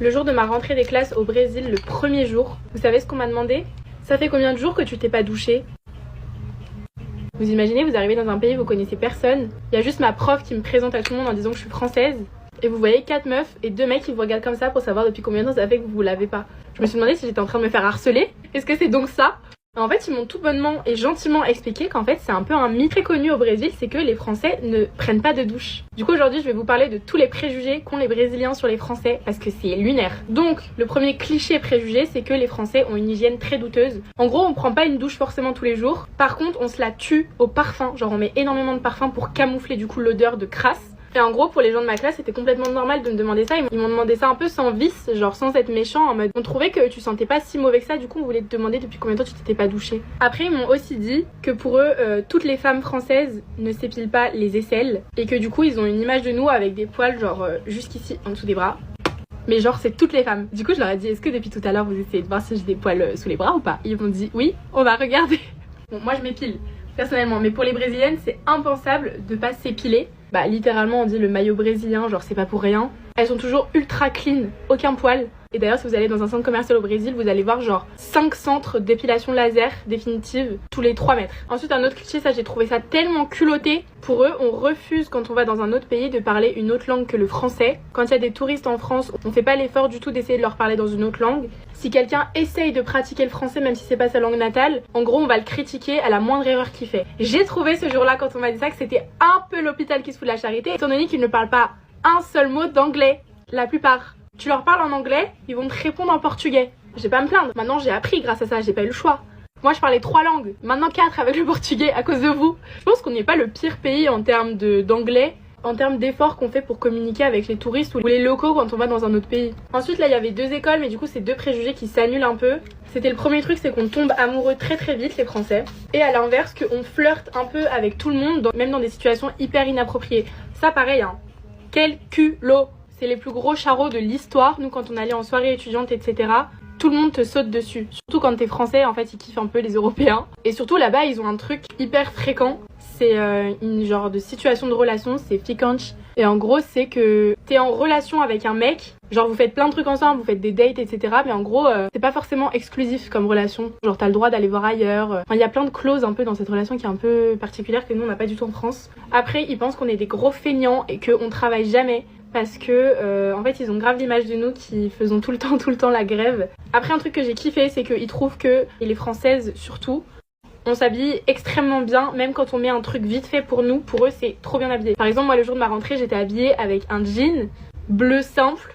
Le jour de ma rentrée des classes au Brésil, le premier jour, vous savez ce qu'on m'a demandé? Ça fait combien de jours que tu t'es pas douché? Vous imaginez, vous arrivez dans un pays, vous connaissez personne. Il y a juste ma prof qui me présente à tout le monde en disant que je suis française. Et vous voyez 4 meufs et 2 mecs qui vous regardent comme ça pour savoir depuis combien de temps ça fait que vous l'avez pas. Je me suis demandé si j'étais en train de me faire harceler. Est-ce que c'est donc ça? En fait, ils m'ont tout bonnement et gentiment expliqué qu'en fait, c'est un peu un mythe très connu au Brésil, c'est que les Français ne prennent pas de douche. Du coup, aujourd'hui, je vais vous parler de tous les préjugés qu'ont les Brésiliens sur les Français, parce que c'est lunaire. Donc, le premier cliché préjugé, c'est que les Français ont une hygiène très douteuse. En gros, on prend pas une douche forcément tous les jours. Par contre, on se la tue au parfum. Genre, on met énormément de parfum pour camoufler du coup l'odeur de crasse. Et en gros, pour les gens de ma classe, c'était complètement normal de me demander ça. Ils m'ont demandé ça un peu sans vice, genre sans être méchant, en mode on trouvait que tu sentais pas si mauvais que ça, du coup on voulait te demander depuis combien de temps tu t'étais pas douché. Après, ils m'ont aussi dit que pour eux, toutes les femmes françaises ne s'épilent pas les aisselles et que du coup ils ont une image de nous avec des poils genre jusqu'ici en dessous des bras. Mais genre c'est toutes les femmes. Du coup je leur ai dit, est-ce que depuis tout à l'heure vous essayez de voir si j'ai des poils sous les bras ou pas? Ils m'ont dit oui, on va regarder. Bon, moi je m'épile personnellement, mais pour les brésiliennes c'est impensable de pas s'épiler. Bah littéralement on dit le maillot brésilien, genre c'est pas pour rien. Elles sont toujours ultra clean, aucun poil. Et d'ailleurs si vous allez dans un centre commercial au Brésil, vous allez voir genre 5 centres d'épilation laser définitive tous les 3 mètres. Ensuite un autre cliché, ça j'ai trouvé ça tellement culotté. Pour eux, on refuse quand on va dans un autre pays de parler une autre langue que le français. Quand il y a des touristes en France, on fait pas l'effort du tout d'essayer de leur parler dans une autre langue. Si quelqu'un essaye de pratiquer le français même si c'est pas sa langue natale, en gros on va le critiquer à la moindre erreur qu'il fait. J'ai trouvé ce jour-là quand on m'a dit ça que c'était un peu l'hôpital qui se fout de la charité, étant donné qu'ils ne parlent pas un seul mot d'anglais, la plupart. Tu leur parles en anglais, ils vont te répondre en portugais. Je vais pas me plaindre, maintenant j'ai appris grâce à ça, j'ai pas eu le choix. Moi je parlais 3 langues, maintenant 4 avec le portugais à cause de vous. Je pense qu'on n'est pas le pire pays en termes d'anglais, en termes d'efforts qu'on fait pour communiquer avec les touristes ou les locaux quand on va dans un autre pays. Ensuite là il y avait 2 écoles, mais du coup c'est 2 préjugés qui s'annulent un peu. C'était le premier truc, c'est qu'on tombe amoureux très très vite les Français. Et à l'inverse qu'on flirte un peu avec tout le monde, même dans des situations hyper inappropriées. Ça pareil hein, quel culot! C'est les plus gros charros de l'histoire. Nous quand on allait en soirée étudiante etc, tout le monde te saute dessus. Surtout quand t'es français, en fait ils kiffent un peu les Européens. Et surtout là-bas ils ont un truc hyper fréquent. C'est une genre de situation de relation, c'est ficanche. Et en gros c'est que t'es en relation avec un mec, genre vous faites plein de trucs ensemble, vous faites des dates etc. Mais en gros c'est pas forcément exclusif comme relation. Genre t'as le droit d'aller voir ailleurs. Enfin il y a plein de clauses un peu dans cette relation qui est un peu particulière que nous on n'a pas du tout en France. Après ils pensent qu'on est des gros feignants et qu'on travaille jamais. Parce que en fait ils ont grave l'image de nous qui faisons tout le temps la grève. Après un truc que j'ai kiffé c'est qu'ils trouvent que, et les françaises surtout, on s'habille extrêmement bien, même quand on met un truc vite fait pour nous, pour eux c'est trop bien habillé. Par exemple moi le jour de ma rentrée j'étais habillée avec un jean bleu simple,